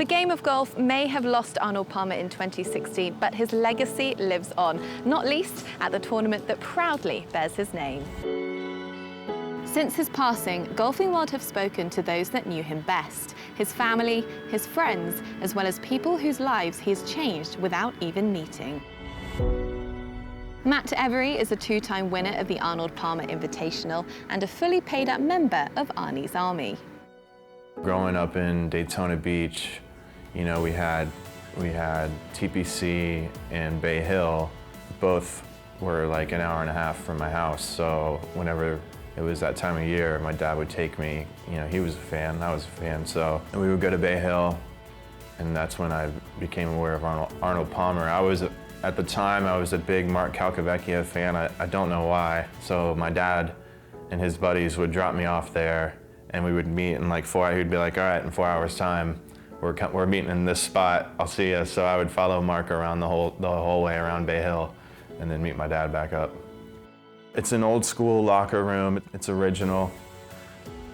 game of golf may have lost Arnold Palmer in 2016, but his legacy lives on, not least at the tournament that proudly bears his name. Since his passing, Golfing World have spoken to those that knew him best, his family, his friends, as well as people whose lives he has changed without even meeting. Matt Every is a two-time winner of the Arnold Palmer Invitational and a fully paid-up member of Arnie's Army. Growing up in Daytona Beach, you know, we had TPC and Bay Hill. Both were like an hour and a half from my house, so whenever it was that time of year, my dad would take me. You know, he was a fan, I was a fan, so and we would go to Bay Hill, and that's when I became aware of Arnold Palmer. At the time, I was a big Mark Calcavecchia fan. I don't know why. So my dad and his buddies would drop me off there, and we would meet in like 4 hours. He'd be like, all right, in 4 hours time, we're meeting in this spot, I'll see you. So I would follow Mark around the whole way around Bay Hill, and then meet my dad back up. It's an old school locker room. It's original.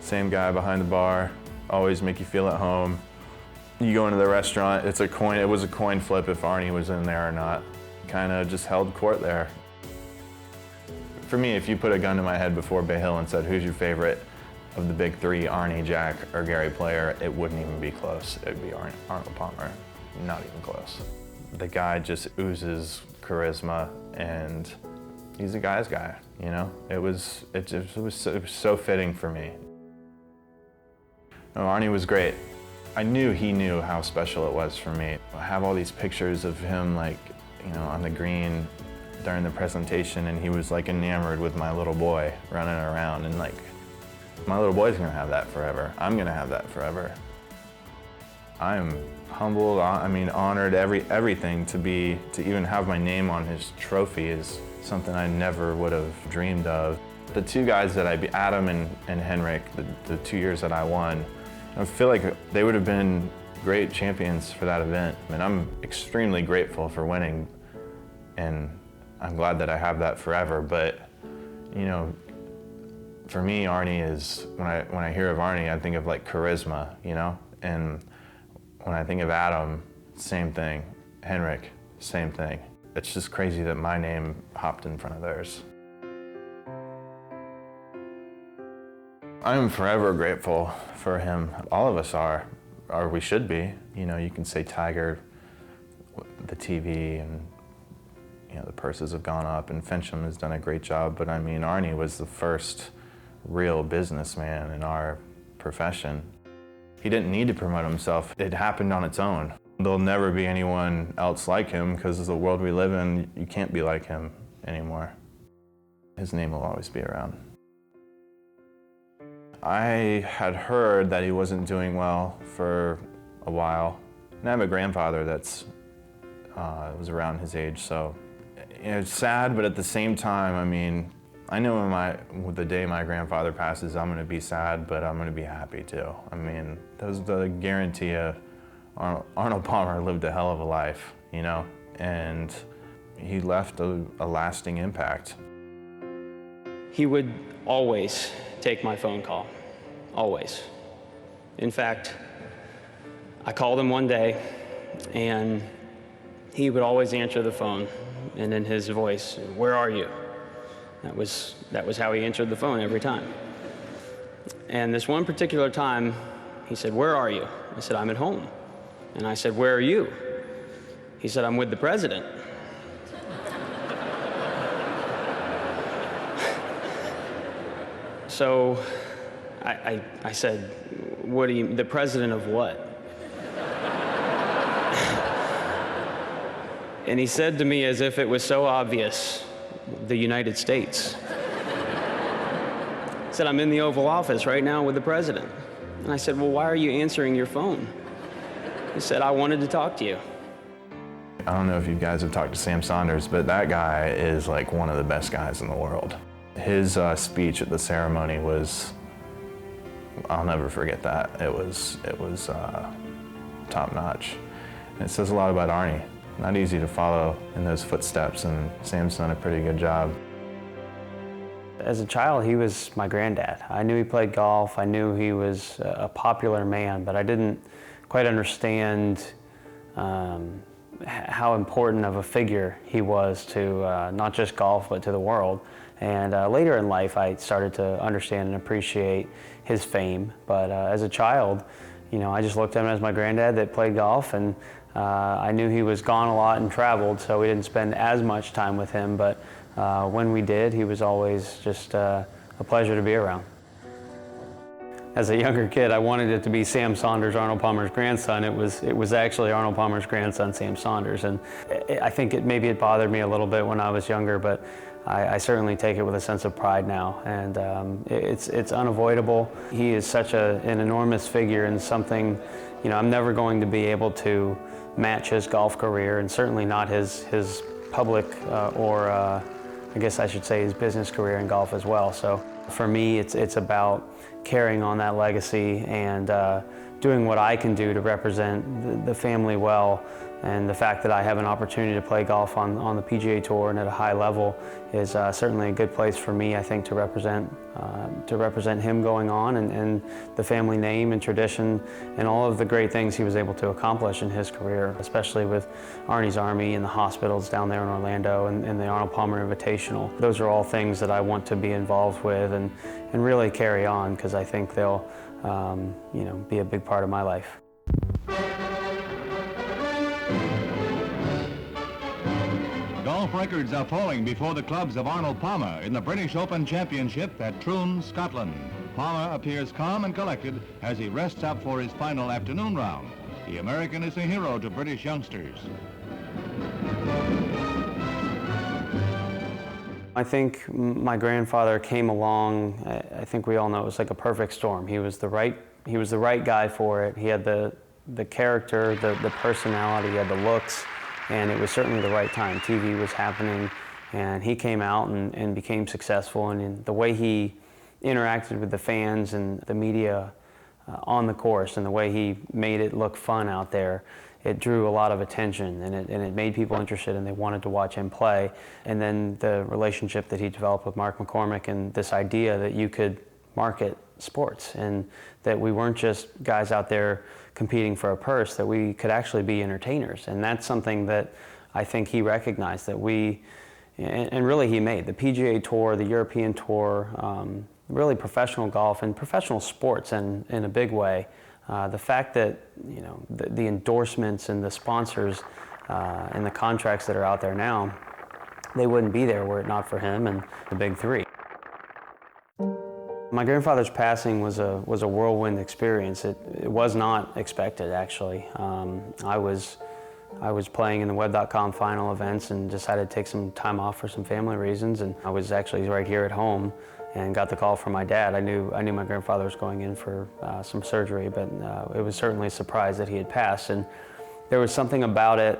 Same guy behind the bar, always make you feel at home. You go into the restaurant, it was a coin flip if Arnie was in there or not. Kind of just held court there. For me, if you put a gun to my head before Bay Hill and said, who's your favorite of the big three, Arnie, Jack, or Gary Player, it wouldn't even be close. It would be Arnold Palmer, not even close. The guy just oozes charisma, and he's a guy's guy, you know? It was so fitting for me. No, Arnie was great. I knew he knew how special it was for me. I have all these pictures of him, like, you know, on the green during the presentation, and he was like enamored with my little boy running around, and like, my little boy's gonna have that forever. I'm gonna have that forever. I'm humbled, I mean, honored, everything to even have my name on his trophy is something I never would have dreamed of. The two guys that Adam and Henrik, the 2 years that I won, I feel like they would have been great champions for that event. And I'm extremely grateful for winning, and I'm glad that I have that forever. But, you know, for me, Arnie is, when I hear of Arnie, I think of like charisma, you know? And when I think of Adam, same thing. Henrik, same thing. It's just crazy that my name hopped in front of theirs. I am forever grateful for him. All of us are, or we should be. You know, you can say Tiger, the TV, and you know, the purses have gone up, and Fincham has done a great job, but I mean, Arnie was the first real businessman in our profession. He didn't need to promote himself. It happened on its own. There'll never be anyone else like him, because of the world we live in, you can't be like him anymore. His name will always be around. I had heard that he wasn't doing well for a while. And I have a grandfather that's was around his age, so you know, it's sad, but at the same time, I mean, I know the day my grandfather passes, I'm gonna be sad, but I'm gonna be happy too. I mean, that was the guarantee of Arnold Palmer lived a hell of a life, you know, and he left a lasting impact. He would always take my phone call, always. In fact, I called him one day, and he would always answer the phone, and in his voice, "Where are you?" That was how he answered the phone every time. And this one particular time, he said, "Where are you?" I said, "I'm at home." And I said, "Where are you?" He said, "I'm with the president." So I said, "What do you, the president of what?" And he said to me, as if it was so obvious, "The United States." He said, "I'm in the Oval Office right now with the president." And I said, "Well, why are you answering your phone?" He said, "I wanted to talk to you." I don't know if you guys have talked to Sam Saunders, but that guy is like one of the best guys in the world. His speech at the ceremony was, I'll never forget that. It was top notch. And it says a lot about Arnie. Not easy to follow in those footsteps, and Sam's done a pretty good job. As a child, he was my granddad. I knew he played golf. I knew he was a popular man, but I didn't quite understand how important of a figure he was to not just golf, but to the world. And later in life, I started to understand and appreciate his fame. But as a child, you know, I just looked at him as my granddad that played golf, and I knew he was gone a lot and traveled, so we didn't spend as much time with him. But when we did, he was always just a pleasure to be around. As a younger kid, I wanted it to be Sam Saunders, Arnold Palmer's grandson. It was actually Arnold Palmer's grandson, Sam Saunders, and I think maybe it bothered me a little bit when I was younger, but I certainly take it with a sense of pride now, and it's unavoidable. He is such an enormous figure, and something, you know, I'm never going to be able to match his golf career, and certainly not his public or I guess I should say his business career in golf as well. So for me, it's about carrying on that legacy and doing what I can do to represent the family well. And the fact that I have an opportunity to play golf on the PGA Tour and at a high level is certainly a good place for me, I think, to represent him going on, and the family name and tradition and all of the great things he was able to accomplish in his career, especially with Arnie's Army and the hospitals down there in Orlando and the Arnold Palmer Invitational. Those are all things that I want to be involved with and really carry on, because I think they'll you know, be a big part of my life. Golf records are falling before the clubs of Arnold Palmer in the British Open Championship at Troon, Scotland. Palmer appears calm and collected as he rests up for his final afternoon round. The American is a hero to British youngsters. I think my grandfather came along, I think we all know it was like a perfect storm. He was the right guy for it. He had the character, the personality, he had the looks, and it was certainly the right time. TV was happening, and he came out and became successful, and in the way he interacted with the fans and the media on the course, and the way he made it look fun out there, it drew a lot of attention, and it made people interested, and they wanted to watch him play. And then the relationship that he developed with Mark McCormick, and this idea that you could market sports, and that we weren't just guys out there competing for a purse, that we could actually be entertainers. And that's something that I think he recognized, that and really he made. The PGA Tour, the European Tour, really professional golf and professional sports in a big way. The fact that, you know, the endorsements and the sponsors and the contracts that are out there now, they wouldn't be there were it not for him and the big three. My grandfather's passing was a whirlwind experience. It was not expected, actually. I was playing in the Web.com final events and decided to take some time off for some family reasons, and I was actually right here at home and got the call from my dad. I knew my grandfather was going in for some surgery, but it was certainly a surprise that he had passed. And there was something about it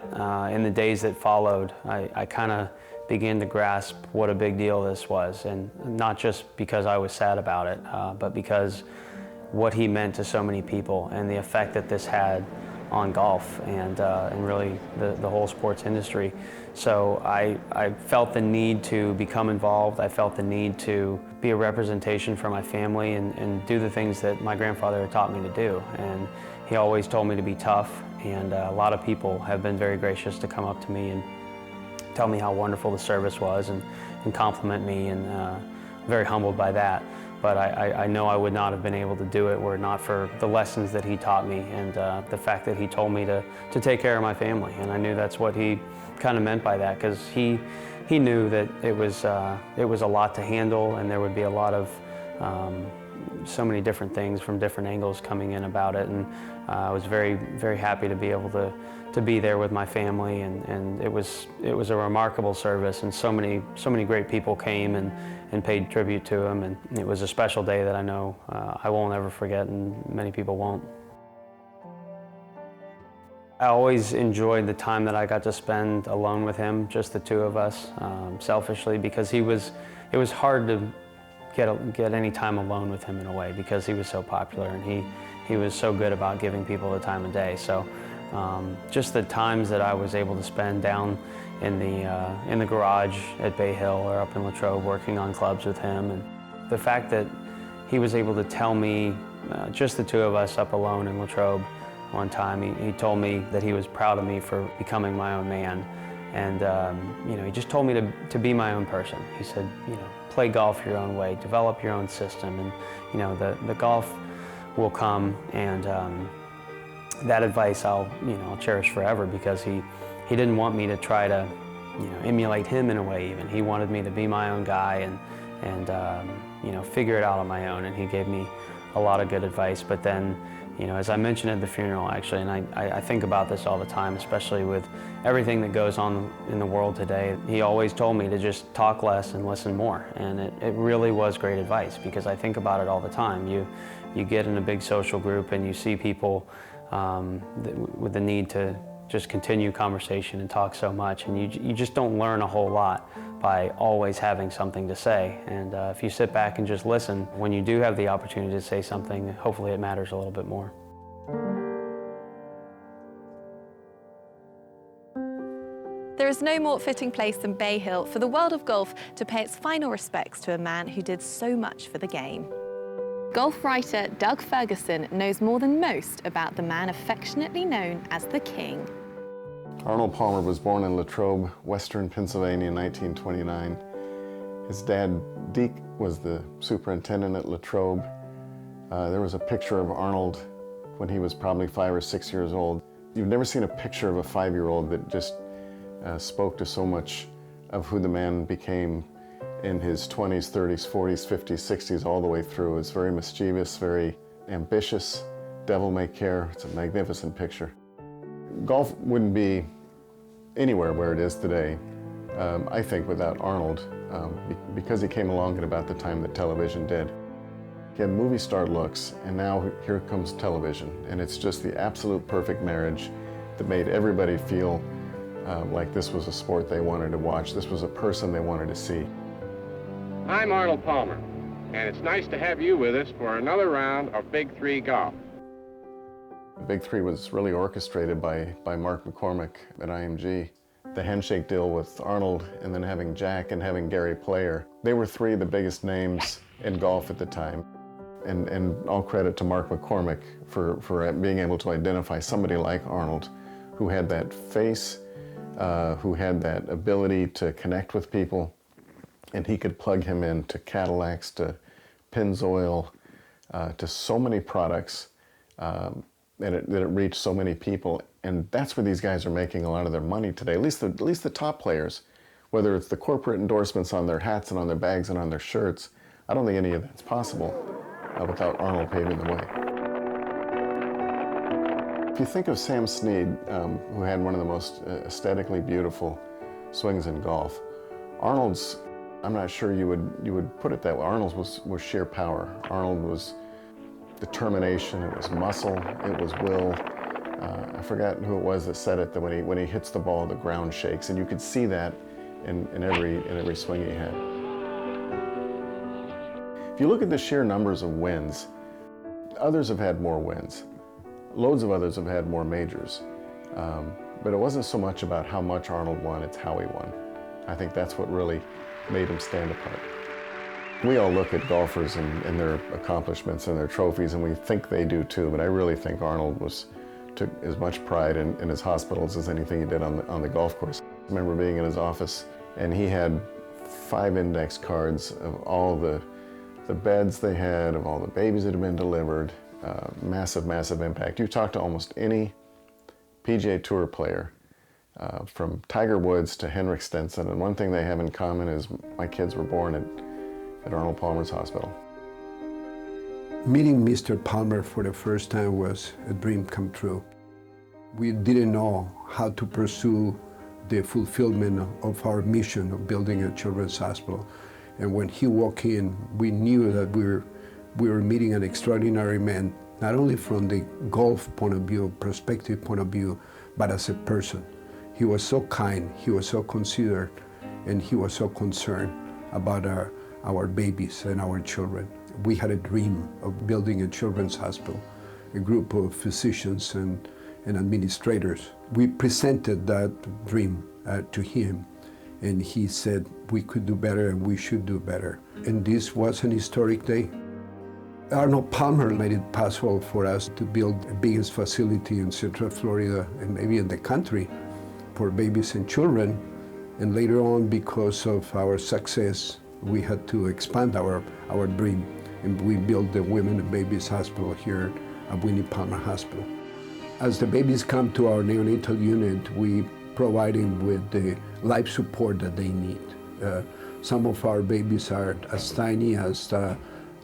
in the days that followed. I kind of began to grasp what a big deal this was, and not just because I was sad about it, but because what he meant to so many people and the effect that this had on golf and really the whole sports industry. So I felt the need to become involved. I felt the need to be a representation for my family and do the things that my grandfather had taught me to do. And he always told me to be tough, and a lot of people have been very gracious to come up to me and tell me how wonderful the service was and compliment me, and very humbled by that. But I know I would not have been able to do it were it not for the lessons that he taught me, and the fact that he told me to take care of my family. And I knew that's what he kind of meant by that, because he knew that it was a lot to handle, and there would be a lot of so many different things from different angles coming in about it. And I was very, very happy to be able to be there with my family, and it was a remarkable service, and so many great people came and paid tribute to him, and it was a special day that I know I won't ever forget, and many people won't. I always enjoyed the time that I got to spend alone with him, just the two of us, selfishly, because it was hard to get any time alone with him in a way, because he was so popular, and he was so good about giving people the time of day. So just the times that I was able to spend down in the garage at Bay Hill or up in Latrobe working on clubs with him, and the fact that he was able to tell me, just the two of us up alone in Latrobe, one time. He told me that he was proud of me for becoming my own man. And you know, he just told me to be my own person. He said, you know, play golf your own way, develop your own system, and you know, the golf will come. And that advice I'll cherish forever, because he didn't want me to try to, you know, emulate him in a way. Even he wanted me to be my own guy and you know, figure it out on my own. And he gave me a lot of good advice. But then, you know, as I mentioned at the funeral, actually, and I think about this all the time, especially with everything that goes on in the world today, he always told me to just talk less and listen more. And it really was great advice, because I think about it all the time. You get in a big social group and you see people with the need to just continue conversation and talk so much, and you just don't learn a whole lot by always having something to say. And if you sit back and just listen, when you do have the opportunity to say something, hopefully it matters a little bit more. There is no more fitting place than Bay Hill for the world of golf to pay its final respects to a man who did so much for the game. Golf writer Doug Ferguson knows more than most about the man affectionately known as the King. Arnold Palmer was born in Latrobe, western Pennsylvania in 1929. His dad, Deke, was the superintendent at Latrobe. There was a picture of Arnold when he was probably 5 or 6 years old. You've never seen a picture of a 5-year-old that just spoke to so much of who the man became in his 20s, 30s, 40s, 50s, 60s, all the way through. It's very mischievous, very ambitious, devil may care. It's a magnificent picture. Golf wouldn't be anywhere where it is today, I think, without Arnold, because he came along at about the time that television did. He had movie star looks, and now here comes television, and it's just the absolute perfect marriage that made everybody feel like this was a sport they wanted to watch. This was a person they wanted to see. I'm Arnold Palmer, and it's nice to have you with us for another round of Big Three golf. Big Three was really orchestrated by Mark McCormick at IMG. The handshake deal with Arnold, and then having Jack and having Gary Player. They were three of the biggest names in golf at the time. And all credit to Mark McCormick for being able to identify somebody like Arnold, who had that face, who had that ability to connect with people, and he could plug him into Cadillacs, to Pennzoil, to so many products, and that it reached so many people. And that's where these guys are making a lot of their money today, at least the top players, whether it's the corporate endorsements on their hats and on their bags and on their shirts. I don't think any of that's possible without Arnold paving the way. If you think of Sam Snead, who had one of the most aesthetically beautiful swings in golf, Arnold's, I'm not sure you would put it that way. Arnold's was sheer power. Arnold was determination, it was muscle, it was will. I forgot who it was that said it, that when he hits the ball, the ground shakes, and you could see that in every swing he had. If you look at the sheer numbers of wins, others have had more wins. Loads of others have had more majors. But it wasn't so much about how much Arnold won, it's how he won. I think that's what really made him stand apart. We all look at golfers and their accomplishments and their trophies, and we think they do too, but I really think Arnold took as much pride in his hospitals as anything he did on the golf course. I remember being in his office, and he had 5 index cards of all the beds they had, of all the babies that had been delivered. Massive, massive impact. You talk to almost any PGA Tour player, from Tiger Woods to Henrik Stenson, and one thing they have in common is my kids were born at Arnold Palmer's hospital. Meeting Mr. Palmer for the first time was a dream come true. We didn't know how to pursue the fulfillment of our mission of building a children's hospital. And when he walked in, we knew that we were meeting an extraordinary man, not only from the golf point of view, perspective point of view, but as a person. He was so kind, he was so considerate, and he was so concerned about our babies and our children. We had a dream of building a children's hospital, a group of physicians and administrators. We presented that dream to him, and he said we could do better and we should do better. And this was an historic day. Arnold Palmer made it possible for us to build the biggest facility in Central Florida and maybe in the country for babies and children. And later on, because of our success, we had to expand our dream. And we built the Women and Babies Hospital here at Winnie Palmer Hospital. As the babies come to our neonatal unit, we provide them with the life support that they need. Some of our babies are as tiny as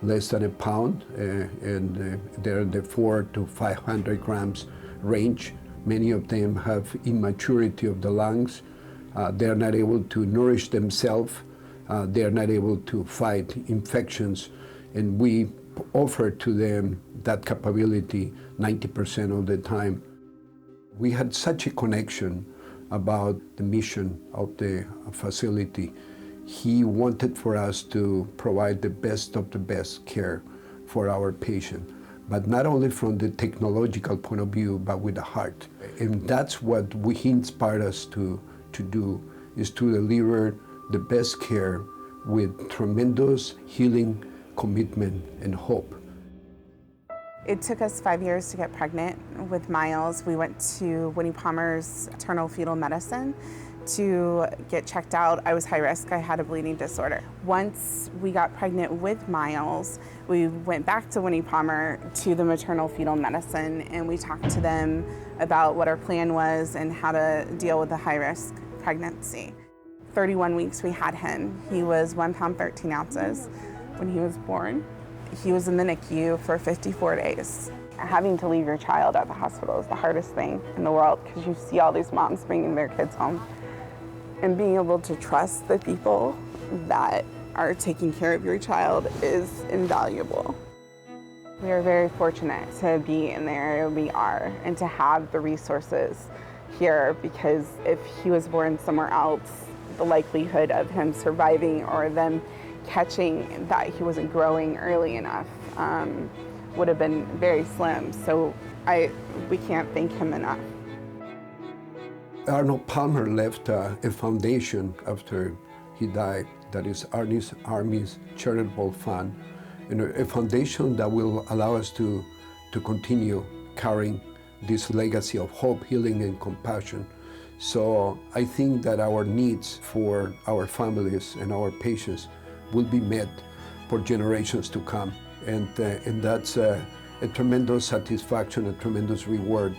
less than a pound, and they're in the 400 to 500 grams range. Many of them have immaturity of the lungs. They're not able to nourish themselves. They're not able to fight infections, and we offer to them that capability 90% of the time. We had such a connection about the mission of the facility. He wanted for us to provide the best of the best care for our patient, but not only from the technological point of view, but with the heart. And that's what he inspired us to do, is to deliver the best care with tremendous healing, commitment, and hope. It took us 5 years to get pregnant with Miles. We went to Winnie Palmer's maternal fetal medicine to get checked out. I was high risk, I had a bleeding disorder. Once we got pregnant with Miles, we went back to Winnie Palmer to the maternal fetal medicine, and we talked to them about what our plan was and how to deal with the high risk pregnancy. 31 weeks we had him. He was 1 pound 13 ounces when he was born. He was in the NICU for 54 days. Having to leave your child at the hospital is the hardest thing in the world, because you see all these moms bringing their kids home. And being able to trust the people that are taking care of your child is invaluable. We are very fortunate to be in the area we are and to have the resources here, because if he was born somewhere else, the likelihood of him surviving or them catching that he wasn't growing early enough would have been very slim. So we can't thank him enough. Arnold Palmer left a foundation after he died, that is Army's Charitable Fund, and a foundation that will allow us to continue carrying this legacy of hope, healing, and compassion. So I think that our needs for our families and our patients will be met for generations to come. And that's a tremendous satisfaction, a tremendous reward,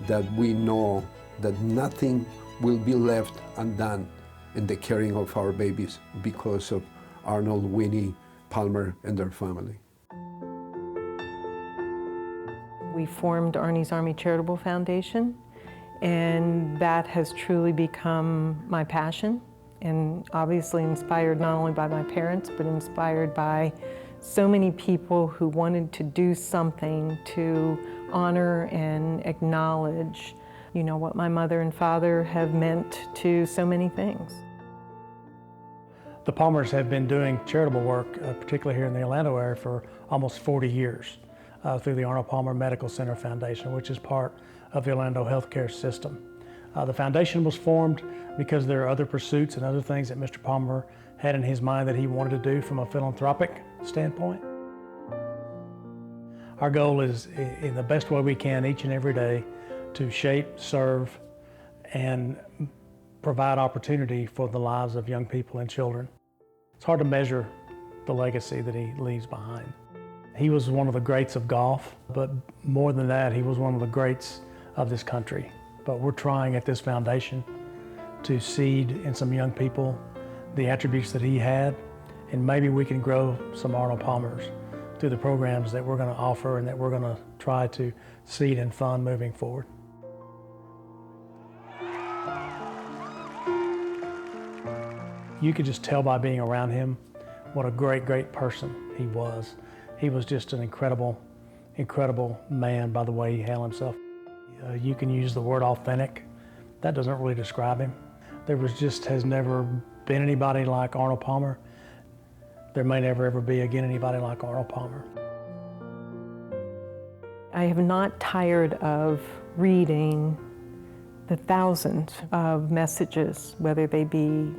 that we know that nothing will be left undone in the caring of our babies because of Arnold, Winnie Palmer, and their family. We formed Arnie's Army Charitable Foundation, and that has truly become my passion, and obviously inspired not only by my parents, but inspired by so many people who wanted to do something to honor and acknowledge, you know, what my mother and father have meant to so many things. The Palmers have been doing charitable work, particularly here in the Orlando area, for almost 40 years through the Arnold Palmer Medical Center Foundation, which is part of the Orlando healthcare system. The foundation was formed because there are other pursuits and other things that Mr. Palmer had in his mind that he wanted to do from a philanthropic standpoint. Our goal is, in the best way we can each and every day, to shape, serve, and provide opportunity for the lives of young people and children. It's hard to measure the legacy that he leaves behind. He was one of the greats of golf, but more than that, he was one of the greats of this country. But we're trying at this foundation to seed in some young people the attributes that he had, and maybe we can grow some Arnold Palmers through the programs that we're going to offer and that we're going to try to seed and fund moving forward. You could just tell by being around him what a great, great person he was. He was just an incredible, incredible man by the way he handled himself. You can use the word authentic. That doesn't really describe him. There has never been anybody like Arnold Palmer. There may never ever be again anybody like Arnold Palmer. I have not tired of reading the thousands of messages, whether they be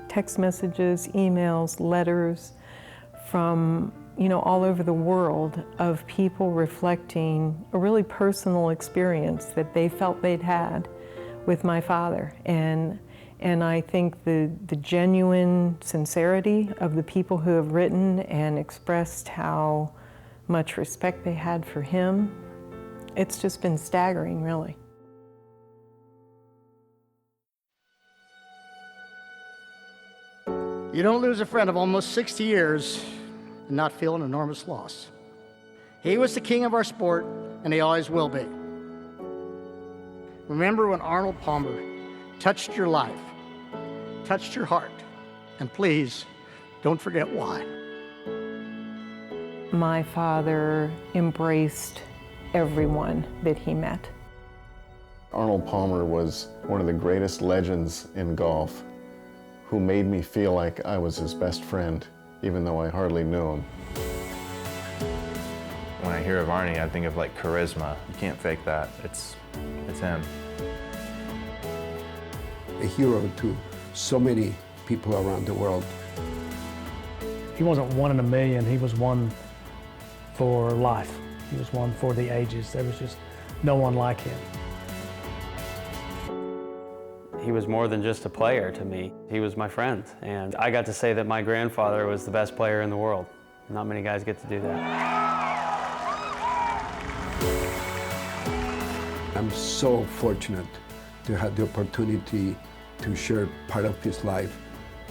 text messages, emails, letters, from all over the world of people reflecting a really personal experience that they felt they'd had with my father. And I think the genuine sincerity of the people who have written and expressed how much respect they had for him, it's just been staggering, really. You don't lose a friend of almost 60 years and not feel an enormous loss. He was the king of our sport, and he always will be. Remember when Arnold Palmer touched your life, touched your heart, and please, don't forget why. My father embraced everyone that he met. Arnold Palmer was one of the greatest legends in golf who made me feel like I was his best friend, even though I hardly knew him. When I hear of Arnie, I think of like charisma. You can't fake that. It's him. A hero to so many people around the world. He wasn't one in a million, he was one for life. He was one for the ages. There was just no one like him. He was more than just a player to me. He was my friend, and I got to say that my grandfather was the best player in the world. Not many guys get to do that. I'm so fortunate to have the opportunity to share part of his life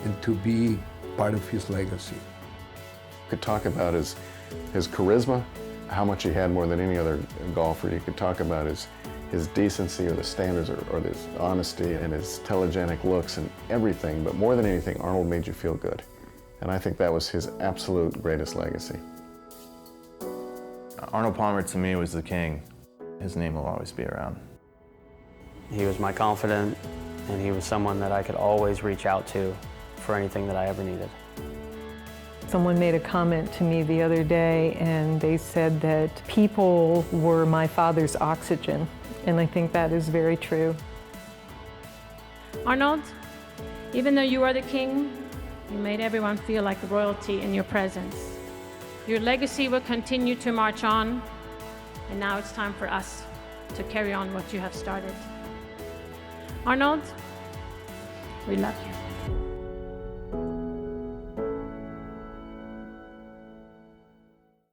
and to be part of his legacy. You could talk about his charisma, how much he had more than any other golfer. You could talk about his decency or the standards or his honesty and his telegenic looks and everything, but more than anything, Arnold made you feel good. And I think that was his absolute greatest legacy. Arnold Palmer to me was the king. His name will always be around. He was my confidant, and he was someone that I could always reach out to for anything that I ever needed. Someone made a comment to me the other day, and they said that people were my father's oxygen, and I think that is very true. Arnold, even though you are the king, you made everyone feel like royalty in your presence. Your legacy will continue to march on, and now it's time for us to carry on what you have started. Arnold, we love you.